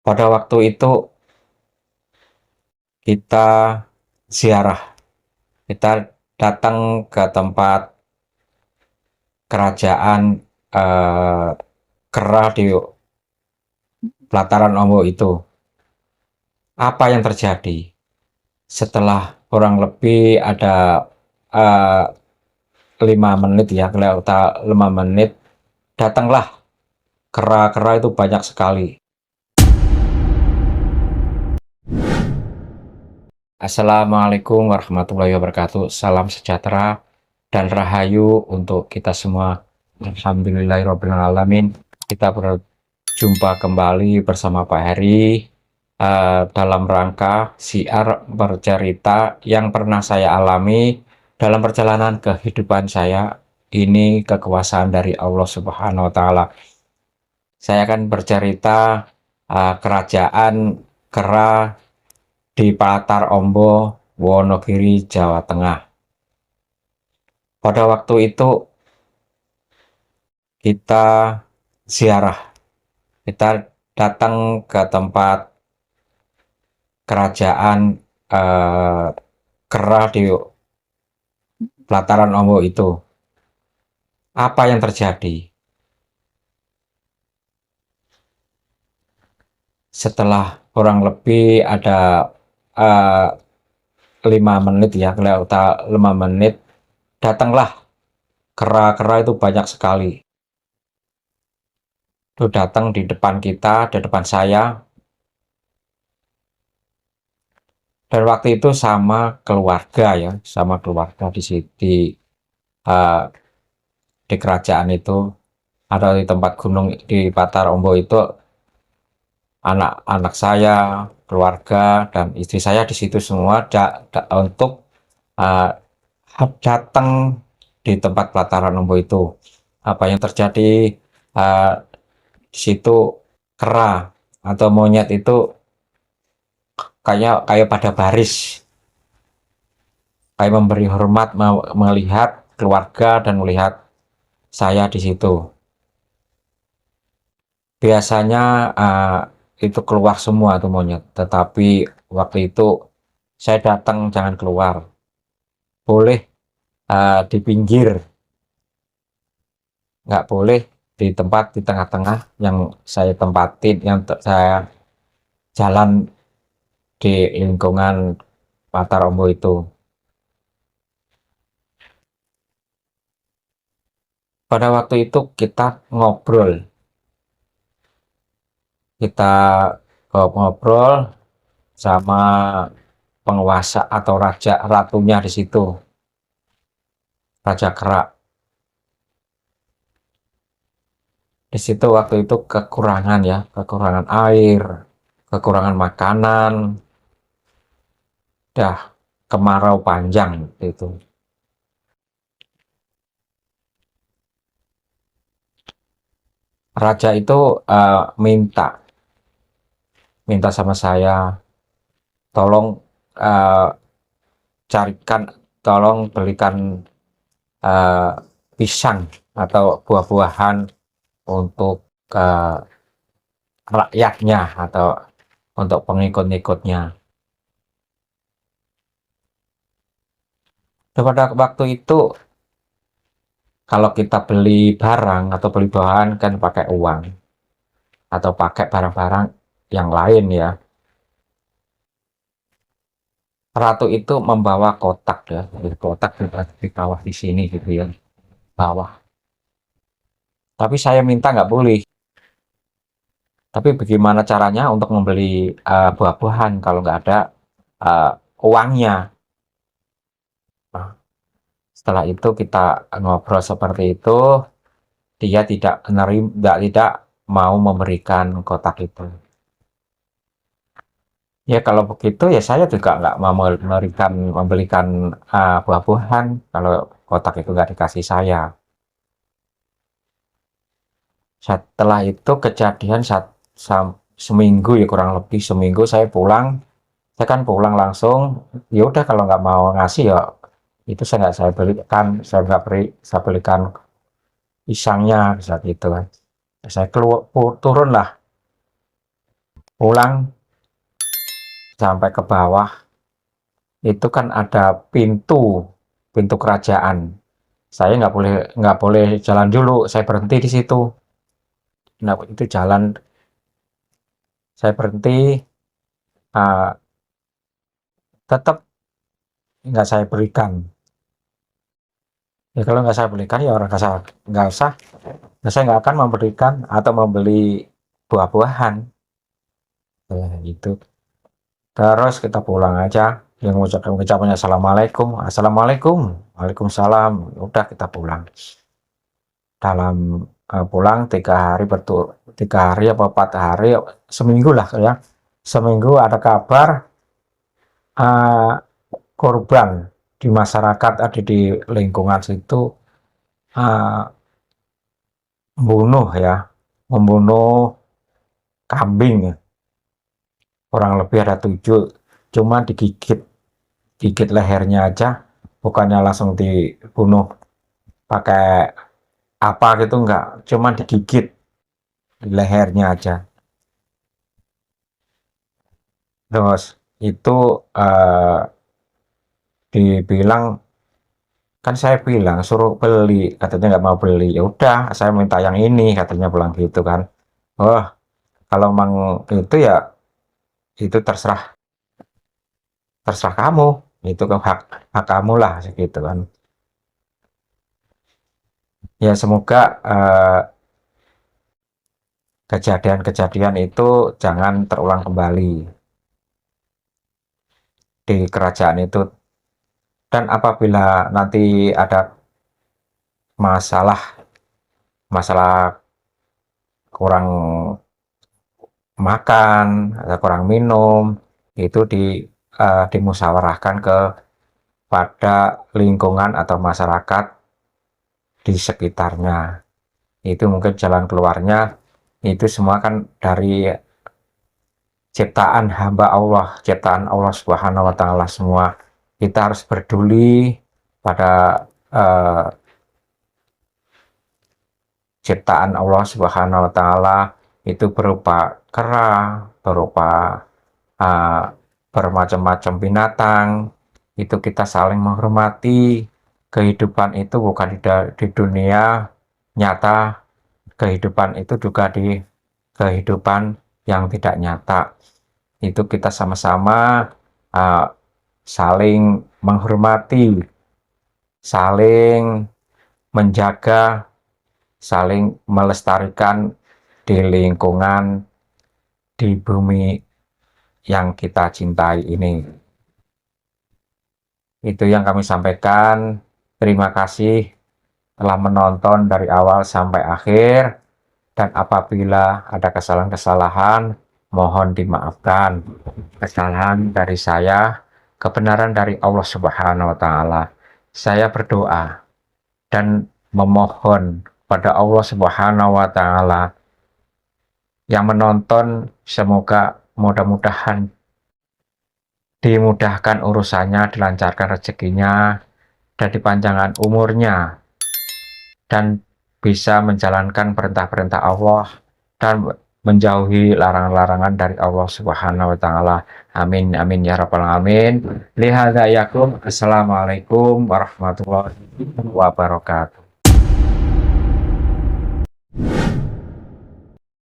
Pada waktu itu kita ziarah, kita datang ke tempat kerajaan eh, Kera di pelataran Ombok itu. Apa yang terjadi? Setelah kurang lebih ada eh, 5 menit ya, kelewatan 5 menit, datanglah kera-kera itu banyak sekali. Assalamualaikum warahmatullahi wabarakatuh. Salam sejahtera dan rahayu untuk kita semua. Alhamdulillahirrahmanirrahim. Kita berjumpa kembali bersama Pak Heri dalam rangka siar bercerita yang pernah saya alami dalam perjalanan kehidupan saya. Ini kekuasaan dari Allah Subhanahu wa Ta'ala. Saya akan bercerita kerajaan Kera di Patar Ombo, Wonogiri, Jawa Tengah. Pada waktu itu kita ziarah, kita datang ke tempat kerajaan eh, Kera di pelataran Ombo itu. Apa yang terjadi? Setelah kurang lebih ada eh, 5 menit ya, kelewatan 5 menit, datanglah kera-kera itu banyak sekali. Itu datang di depan kita, di depan saya, dan waktu itu sama keluarga ya, sama keluarga uh, di kerajaan itu, atau di tempat gunung di Patar Ombo itu, anak-anak saya, keluarga dan istri saya di situ semua untuk uh, datang di tempat pelataran Ombo itu. Apa yang terjadi uh, di situ, kera atau monyet itu kayak kayak pada baris, kayak memberi hormat, melihat keluarga dan melihat saya di situ. Biasanya itu keluar semua tuh monyet, tetapi waktu itu saya datang jangan keluar, boleh di pinggir, nggak boleh di tempat di tengah-tengah yang saya tempatin, yang saya jalan di lingkungan Patar Ombo itu. Pada waktu itu kita ngobrol, kita ngobrol sama penguasa atau raja ratunya di situ, Raja Kerak. Di situ waktu itu kekurangan ya, kekurangan air, kekurangan makanan, dah kemarau panjang itu. Raja itu minta minta sama saya, tolong uh, carikan, tolong belikan uh, pisang atau buah-buahan untuk uh, rakyatnya atau untuk pengikut-ikutnya. Pada waktu itu kalau kita beli barang atau beli bahan kan pakai uang atau pakai barang-barang yang lain ya. Ratu itu membawa kotak ya, kotak di bawah di sini gitu ya, bawah. Tapi saya minta nggak boleh. Tapi bagaimana caranya untuk membeli buah-buahan kalau nggak ada uh, uangnya? Nah, setelah itu kita ngobrol seperti itu, dia tidak mau memberikan kotak itu. Ya kalau begitu ya saya juga nggak mau membelikan buah-buahan kalau kotak itu nggak dikasih saya. Setelah itu kejadian seminggu ya, kurang lebih seminggu saya kan pulang langsung. Ya udah kalau nggak mau ngasih ya itu saya belikan, saya belikan pisangnya saat itu kan. Saya keluar turun lah pulang sampai ke bawah itu kan ada pintu pintu kerajaan. Saya nggak boleh jalan dulu, saya berhenti di situ. Nah, itu jalan saya berhenti, uh, tetap nggak saya berikan. Ya kalau nggak saya berikan ya orang nggak usah. Nah, saya nggak akan memberikan atau membeli buah-buahan. Ya, gitu. Terus kita pulang aja. Yang ucapnya assalamualaikum, assalamualaikum, waalaikumsalam. Udah kita pulang. Dalam pulang 3 hari 3 hari apa 4 hari, seminggu lah ya. Seminggu ada kabar uh, korban di masyarakat ada di lingkungan situ uh, membunuh kambing ya. Kurang lebih ada 7, cuma gigit lehernya aja, bukannya langsung dibunuh pakai apa gitu, enggak, cuma digigit di lehernya aja. Terus itu dibilang, kan saya bilang suruh beli, katanya nggak mau beli. Ya udah, saya minta yang ini, katanya bilang gitu kan. Oh, kalau memang itu ya itu terserah terserah kamu, itu kan hak hak kamu lah segitu kan. Ya semoga kejadian-kejadian itu jangan terulang kembali di kerajaan itu. Dan apabila nanti ada masalah masalah kurang makan atau kurang minum, itu dimusyawarahkan kepada lingkungan atau masyarakat di sekitarnya. Itu mungkin jalan keluarnya itu semua kan dari ciptaan hamba Allah, ciptaan Allah Subhanahu wa taala semua. Kita harus peduli pada uh, ciptaan Allah Subhanahu wa taala, itu berupa kera, berupa uh, bermacam-macam binatang. Itu kita saling menghormati. Kehidupan itu bukan di dunia nyata, kehidupan itu juga di kehidupan yang tidak nyata. Itu kita sama-sama uh, saling menghormati, saling menjaga, saling melestarikan di lingkungan, di bumi yang kita cintai ini. Itu yang kami sampaikan. Terima kasih telah menonton dari awal sampai akhir. Dan apabila ada kesalahan-kesalahan, mohon dimaafkan. Kesalahan dari saya, kebenaran dari Allah Subhanahu wa taala. Saya berdoa dan memohon pada Allah Subhanahu wa taala yang menonton, semoga mudah-mudahan dimudahkan urusannya, dilancarkan rezekinya, dan dipanjangkan umurnya, dan bisa menjalankan perintah-perintah Allah dan menjauhi larangan-larangan dari Allah Subhanahu wa taala. Amin amin ya rabbal alamin. Lihada yakum. Assalamualaikum warahmatullahi wabarakatuh.